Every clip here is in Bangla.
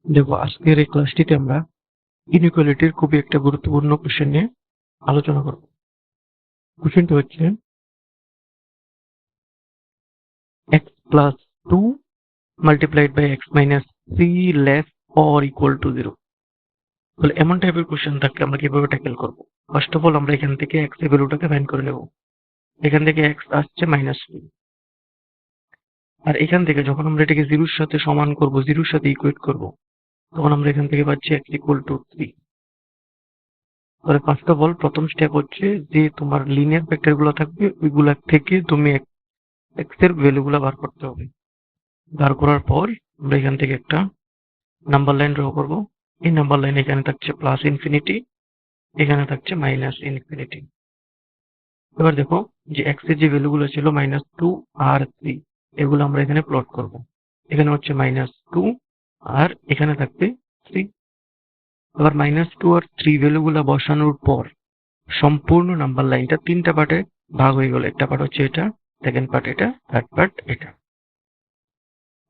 দেখো, আজকের এই ক্লাসটিতে আমরা ইনইকুয়ালিটির খুবই একটা গুরুত্বপূর্ণ কোশ্চেন নিয়ে আলোচনা করব। কোশ্চেনটি হচ্ছে x plus 2 multiplied by x minus 3 less or equal to 0। তাহলে এমন টাইপের কোশ্চেন থাকলে আমরা কিভাবে ট্যাকেল করব? ফার্স্ট অফ অল আমরা এখান থেকে x এর ভ্যালুটাকে ফাইন্ড করে নেব। এখান থেকে x আসছে -3, আর এখান থেকে যখন আমরা এটাকে 0 এর সাথে সমান করব, 0 এর সাথে ইকুয়েট করব, তখন আমরা এখান থেকে পাচ্ছি x equal to 3। তাহলে ফার্স্ট অফ অল প্রথম স্টেপ হচ্ছে যে তোমার লিনিয়ার ভেক্টর গুলো থাকবে ওইগুলা থেকে তুমি x এর ভ্যালু গুলা বার করতে হবে। বার করার পর আমরা এখান থেকে একটা নাম্বার লাইন ড্র করব। এই নাম্বার লাইন এখানে থাকছে প্লাস ইনফিনিটি, এখানে থাকছে মাইনাস ইনফিনিটি। এবার দেখো যে x এর যে ভ্যালু গুলো ছিল -2 আর 3, এগুলো আমরা এখানে প্লট করব। এখানে হচ্ছে -2 আর এখানে থাকবে 3। এবার -2 আর 3 ভ্যালু গুলা বসানোর পর সম্পূর্ণ নাম্বার লাইনটা তিনটা পার্টে ভাগ হয়ে গেল। একটা পার্ট হচ্ছে এটা, সেকেন্ড পার্ট এটা, থার্ড পার্ট এটা।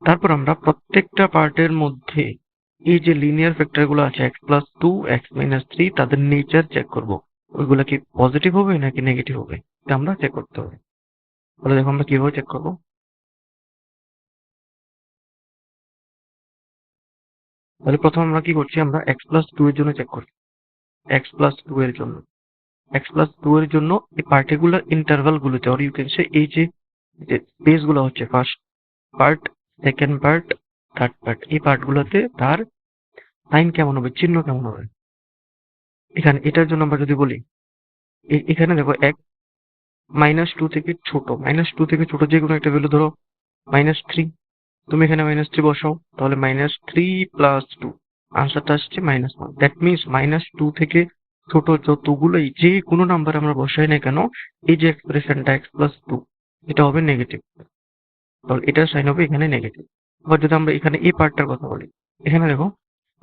তারপর আমরা প্রত্যেকটা পার্টের মধ্যে এই যে লিনিয়ার ভেক্টর গুলো আছে x প্লাস 2, x মাইনাস 3, তাদের নেচার চেক করব। ওইগুলা কি পজিটিভ হবে নাকি নেগেটিভ হবে, এটা আমরা চেক করতে হবে। তাহলে দেখো আমরা কিভাবে চেক করব। তাহলে প্রথম আমরা কি করছি, আমরা x প্লাস 2 এর জন্য চেক করছি। x প্লাস 2 এর জন্য, x প্লাস 2 এর জন্য এই পার্টিকুলার ইন্টারভাল গুলোতে, অর ইউ ক্যান সে এই যে স্পেস গুলো হচ্ছে first part, second part, third part, এই পার্টগুলোতে তার সাইন কেমন হবে, চিহ্ন কেমন হবে। এখানে এটার জন্য আমরা যদি বলি, এখানে দেখো -2 থেকে ছোট, -2 থেকে ছোট যে কোনো একটা ভ্যালু ধরো -3, তুমি এখানে -3 বসাও, তাহলে -3 প্লাস 2, আনসারটা আসছে -1। দ্যাট মিনস -2 থেকে ছোট যতগুলোই যে কোনো নাম্বার আমরা বসাই না কেন, এই যে এক্সপ্রেশনটা x প্লাস 2, এটা হবে নেগেটিভ। তাহলে এটার সাইন হবে এখানে নেগেটিভ। আবার যদি আমরা এখানে এই পার্টটার কথা বলি, এখানে দেখো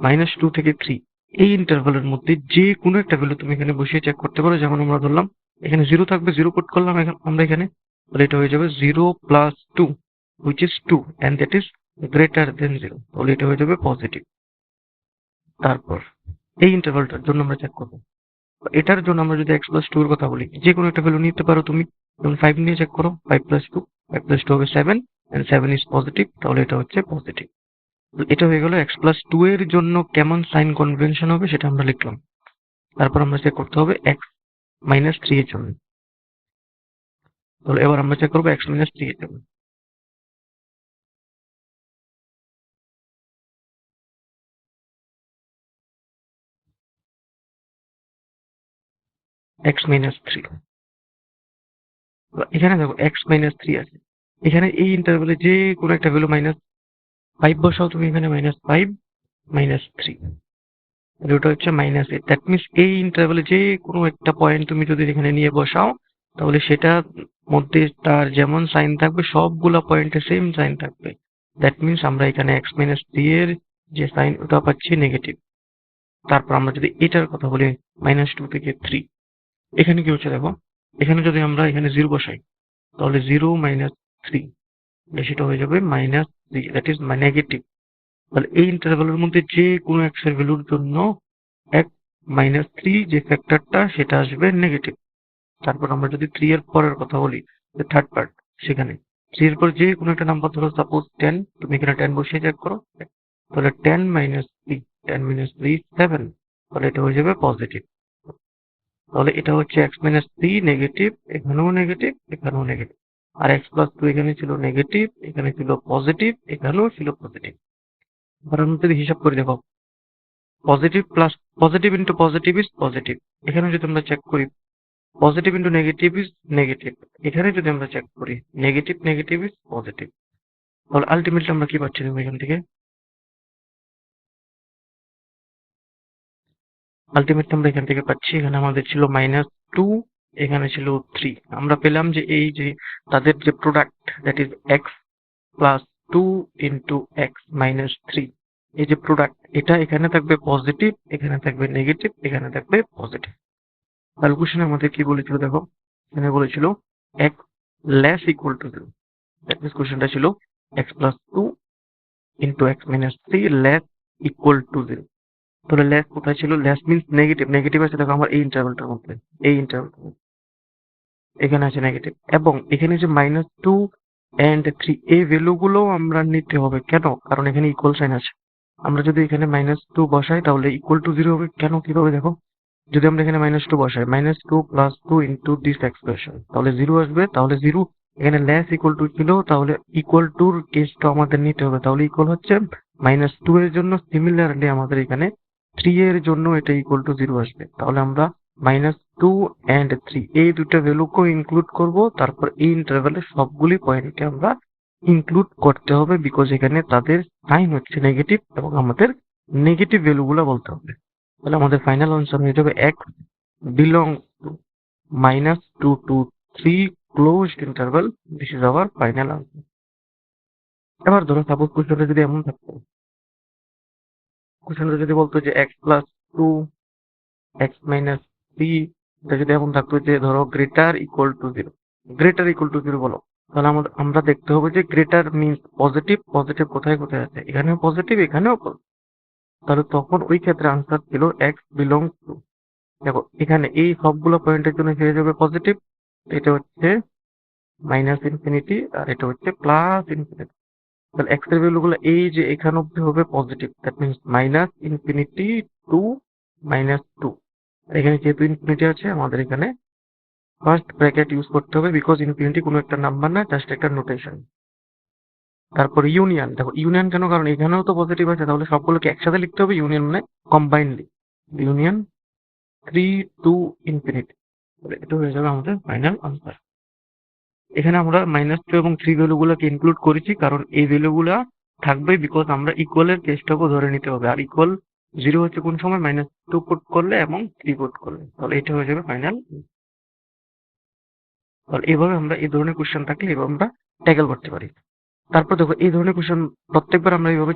-2 থেকে 3, এই ইন্টারভালের মধ্যে যে কোনো একটা ভ্যালু তুমি এখানে বসিয়ে চেক করতে পারো। যেমন আমরা ধরলাম এখানে 0 থাকবে, 0 পুট করলাম আমরা এখানে, তাহলে এটা হয়ে যাবে 0 plus 2 which is 2 and that is greater than 0, তাহলে এটা হয়ে যাবে পজিটিভ। তারপর এই ইন্টারভালটার জন্য আমরা চেক করবো, এটার জন্য আমরা যদি x প্লাস 2 এর কথা বলি, যে কোনো একটা ভ্যালু নিতে পারো তুমি। যেমন 5 নিয়ে চেক করো, 5 প্লাস 2, 5 প্লাস 2 হবে 7 and 7 is পজিটিভ, তাহলে এটা হচ্ছে পজিটিভ। এটা হয়ে গেল x প্লাস 2 এর জন্য কেমন সাইন কনভেনশন হবে সেটা আমরা লিখলাম। তারপর আমরা চেক করতে হবে x মাইনাস 3 এর জন্য। তাহলে এবার আমরা চেক করবো x মাইনাস 3 এর জন্য। x মাইনাস 3, এখানে দেখো x মাইনাস 3 আছে, এখানে এই ইন্টারভ্যালে যে কোনো একটা ভ্যালু -5 বসাও তুমি এখানে, -5 -3, ওটা হচ্ছে -8। দ্যাট মিনস এই ইন্টারভ্যালে যে কোনো একটা পয়েন্ট তুমি যদি এখানে নিয়ে বসাও, তাহলে সেটার মধ্যে তার যেমন সাইন থাকবে সবগুলা পয়েন্টে সেম সাইন থাকবে। দ্যাট মিনস আমরা এখানে x -3 এর যে সাইন ওটা পাচ্ছি নেগেটিভ। তারপর আমরা যদি এটার কথা বলি, -2 থেকে 3, এখানে কি হচ্ছে দেখো, এখানে যদি আমরা এখানে 0 বসাই, তাহলে 0 -3, সেটা হয়ে যাবে -3, দ্যাট ইজ নেগেটিভ। তাহলে এই ইন্টারভ্যালের মধ্যে যে কোনো x এর ভ্যালুর জন্য এক -3 যে ফ্যাক্টরটা সেটা আসবে নেগেটিভ। তারপর আমরা যদি 3 এর পরের কথা বলি, যে থার্ড পার্ট, সেখানে 3 এর পর যে কোনো একটা নাম্বার ধরো, সাপোজ 10, তুমি এখানে 10 বসিয়ে চেক করো, তাহলে 10 -3, 10 -3 7, তাহলে এটা হয়ে যাবে পজিটিভ। তাহলে এটা হচ্ছে x -3 নেগেটিভ, এখানেও নেগেটিভ, এখানেও নেগেটিভ। আর x প্লাস 2 এখানে ছিল নেগেটিভ, এখানে ছিল পজিটিভ, এখানেও ছিল পজিটিভ। এবার আমরা যদি হিসাব করে দেখো, positive plus positive into positive is positive. এখানে যদি আমরা চেক করি, positive into negative is negative. এখানে যদি আমরা চেক করি, নেগেটিভ নেগেটিভ ইজ পজিটিভ। তাহলে আলটিমেটলি আমরা কি পাচ্ছি দেখো এখান থেকে, আলটিমেটলি আমরা এখান থেকে পাচ্ছি, এখানে আমাদের ছিল -2, এখানে ছিল 3। আমরা পেলাম যে এই যে তাদের যে product, that is x plus 2 into x minus 3, এই যে প্রোডাক্ট, এটা এখানে থাকবে পজিটিভ, এখানে থাকবে নেগেটিভ, এখানে থাকবে পজিটিভ। তাহলে কোশ্চেনে আমাদের কি বলেছিল দেখো, এখানে বলেছিল x less equal to 0। That means কোশ্চেনটা ছিল x plus 2 into x minus 3 less equal to zero. তাহলে লেস কোথায় ছিল? লেস মিনস নেগেটিভ, নেগেটিভ আছে দেখো আমার এই ইন্টারভ্যালটার মধ্যে, এই ইন্টারভ্যাল এখানে আছে নেগেটিভ। এবং এখানে যে -2 and 3 এই ভ্যালুগুলো আমরা নিতে হবে কেন? কারণ এখানে ইকুয়াল সাইন আছে। আমরা যদি এখানে -2 বসাই তাহলে ইকুয়াল টু জিরো হবে কেন? কিভাবে দেখো, যদি আমরা এখানে -2 বসাই, -2 + 2 ইন্টু দিস এক্সপ্রেশন, তাহলে জিরো আসবে। তাহলে জিরো এখানে লেস ইকুয়াল টু ছিল, তাহলে ইকুয়াল টুর কেসটা আমাদের নিতে হবে। তাহলে ইকুয়াল হচ্ছে -2 এর জন্য সিমিলারলি আমাদের এখানে 3 এর জন্য এটা ইকুয়াল টু জিরো আসবে। তাহলে আমরা -2 and 3 এই দুটো ভ্যালুকেও ইনক্লুড করব। তারপর এই ইন্টারভ্যালে সবগুলি পয়েন্টকে আমরা ইনক্লুড করতে হবে, বিকজ এখানে তাদের সাইন হচ্ছে নেগেটিভ এবং আমাদের নেগেটিভ ভ্যালুগুলো বলতে হবে। তাহলে আমাদের ফাইনাল আনসার হয়ে যাবে x belongs to -2 to 3 closed interval. This is our final answer. এবার ধরো সাপোজ কোশ্চেনটা যদি এমন থাকতো, কোশ্চেনটা যদি বলতো যে x+2 x-3, এটা যদি এমন থাকতো যে ধরো greater equal to zero, greater equal to zero বলো, তাহলে আমরা দেখতে হবে যে গ্রেটার মিনস পজিটিভ, পজিটিভ কোথায় কোথায় আছে, এখানেও পজিটিভ এখানেও positive। তাহলে তখন ওই ক্ষেত্রে আনসার ছিল x বিলংস টু, দেখো এখানে এই সবগুলো পয়েন্টের জন্য হয়ে যাবে পজিটিভ, এটা হচ্ছে -ইনফিনিটি আর এটা হচ্ছে +ইনফিনিটি। তাহলে এক্স এর ভ্যালু গুলো এই যে এখানে অব্দি হবে positive, that means -infinity two -2। এখানে যেহেতু ইনফিনিটি আছে আমাদের এখানে ফার্স্ট ব্র্যাকেট ইউজ করতে হবে, বিকজ ইনফিনিটি কোনো একটা নাম্বার না, জাস্ট একটা নোটেশন। তারপর ইউনিয়ন, দেখো ইউনিয়ন কেন, কারণ এখানেও তো পজিটিভ আছে, তাহলে সবগুলোকে একসাথে লিখতে হবে, ইউনিয়ন মানে কম্বাইনলি, ইউনিয়ন 3 টু ইনফিনিটি। এটা হয়ে যাবে আমাদের ফাইনাল আনসার। এখানে আমরা -2 এবং 3 ভ্যালুগুলোকে ইনক্লুড করেছি, কারণ এই ভ্যালুগুলা থাকবে, বিকজ আমরা ইকুয়ালের কেসটাকেও ধরে নিতে হবে। আর ইকুয়াল জিরো হচ্ছে কোন সময়? -2 পুট করলে এবং 3 পুট করলে। তাহলে এটা হয়ে যাবে ফাইনাল। তাহলে এইভাবে আমরা এই ধরনের কোশ্চেন থাকলে এভাবে আমরা ট্যাকেল করতে পারি। তারপর দেখো এই ধরনের কোশ্চেন প্রত্যেকবার আমরা এইভাবে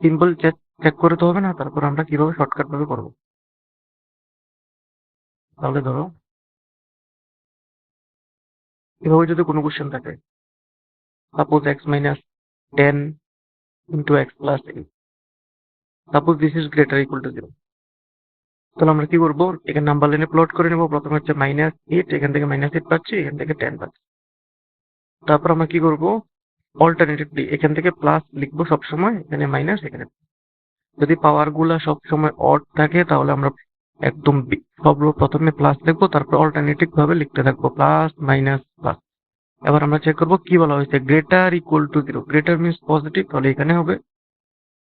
সিম্পল চেক করে তো হবে না, তারপর আমরা কিভাবে শর্টকাট ভাবে করবো। তাহলে ধরো এভাবে যদি কোনো কোশ্চেন থাকে, suppose x-10 into x+8, suppose this is greater equal to zero, তাহলে আমরা কি করবো, এখানে নাম্বার লাইনে প্লট করে নেবো। প্রথমে হচ্ছে -8, এখান থেকে -8 পাচ্ছি, এখান থেকে 10 পাচ্ছি। তারপর আমরা কি করবো, অল্টারনেটিভলি এখান থেকে প্লাস লিখবো সবসময়, এখানে মাইনাস, এখানে যদি পাওয়ার গুলা সবসময় অড থাকে তাহলে আমরা একদম সব প্রথমে প্লাস লিখবো, তারপর অল্টারনেটিভ ভাবে লিখতে থাকবো প্লাস মাইনাস প্লাস। এবার আমরা চেক করবো কি বলা হয়েছে, greater equal to zero, greater means positive, তাহলে এখানে হবে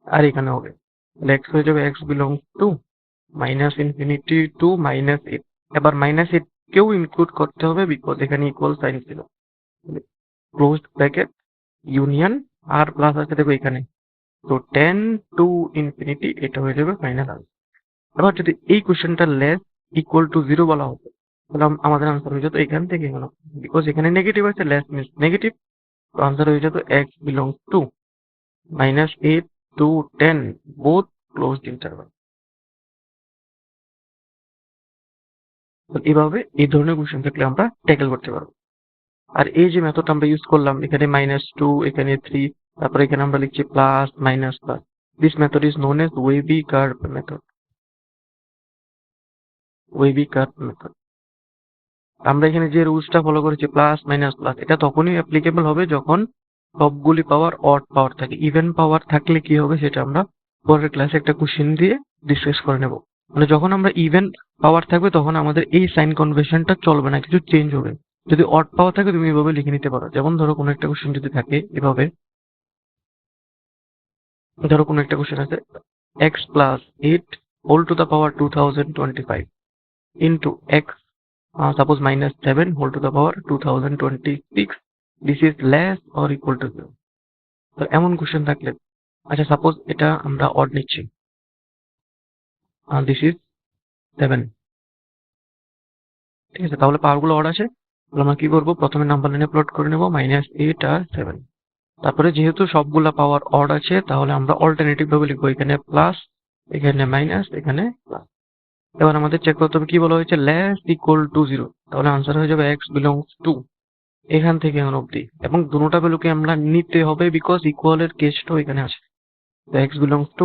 আর এখানে হবে। তাহলে এক্স হয়ে যাবে x belongs two -infinity two -8। এবার -8 কেও ইনক্লুড করতে হবে, বিকজ এখানে ইকুয়াল সাইন ছিল, ক্লোজড ব্র্যাকেট ইউনিয়ন আর প্লাস আছে দেখো এখানে, তো 10 টু ইনফিনিটি, এটা হয়ে যাবে ফাইনাল আনসার। এবার যদি এই কোশ্চেনটা লেস ইকুয়াল টু জিরো বলা হতো, তাহলে আমাদের আনসার হয়ে যেত এখান থেকে এখানে, বিকজ এখানে নেগেটিভ আছে, লেস মিনস নেগেটিভ, তো আনসার হয়ে যেত x belongs to -8 to 10 both closed interval. এইভাবে এই ধরনের কোশ্চেন থাকলে আমরা ট্যাকেল করতে পারবো। আর এই যে মেথড আমরা ইউজ করলাম, এখানে -2, এখানে 3, তারপরে এখানে আমরা লিখছি plus minus plus, this method is known as wavy curve method, wavy curve method. আমরা এখানে যে রুলসটা ফলো করেছি প্লাস মাইনাস প্লাস, এটা তখনই অ্যাপ্লিকেবল হবে যখন সবগুলি পাওয়ার অড পাওয়ার থাকে। ইভেন পাওয়ার থাকলে কি হবে সেটা আমরা পরের ক্লাসে একটা কোশ্চেন দিয়ে ডিসকাস করে নেব। মানে যখন আমরা ইভেন পাওয়ার থাকবে তখন আমাদের এই সাইন কনভেনশনটা চলবে না, কিছু চেঞ্জ হবে। যদি অড পাওয়ার থাকে তুমি এভাবে লিখে নিতে পারো, যেমন ধরো কোনো একটা কোশ্চেন যদি থাকে এভাবে, ধরো কোনো একটা কোশ্চেন আছে x+8 whole to the power 2025 into x suppose -7 whole to the power 2026, this is less or equal to 0। তো এমন কোশ্চেন থাকলে, আচ্ছা সাপোজ এটা আমরা অড নিচ্ছি, দিস ইজ 7, ঠিক আছে, তাহলে পাওয়ার গুলো অড আছে, তাহলে আমরা কি করবো, প্রথমে নাম্বার লাইনে প্লট করে নেবো -8 আর 7। তারপরে যেহেতু সবগুলা পাওয়ার অড আছে তাহলে আমরা অল্টারনেটিভ ভাবে লিখবো, এখানে প্লাস, এখানে মাইনাস, এখানে প্লাস। এবার আমাদের চেক করতে হবে কি বলা হয়েছে, লেস ইকুয়াল টু জিরো, তাহলে আনসার হয়ে যাবে এক্স বিলংস টু এখান থেকে এখান অব্দি, এবং দুটোটা ভ্যালুকে আমরা নিতে হবে, বিকজ ইকুয়ালের কেসটাও এখানে আছে। তো x belongs to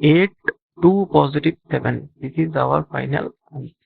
8 2 positive 7. This is our final answer.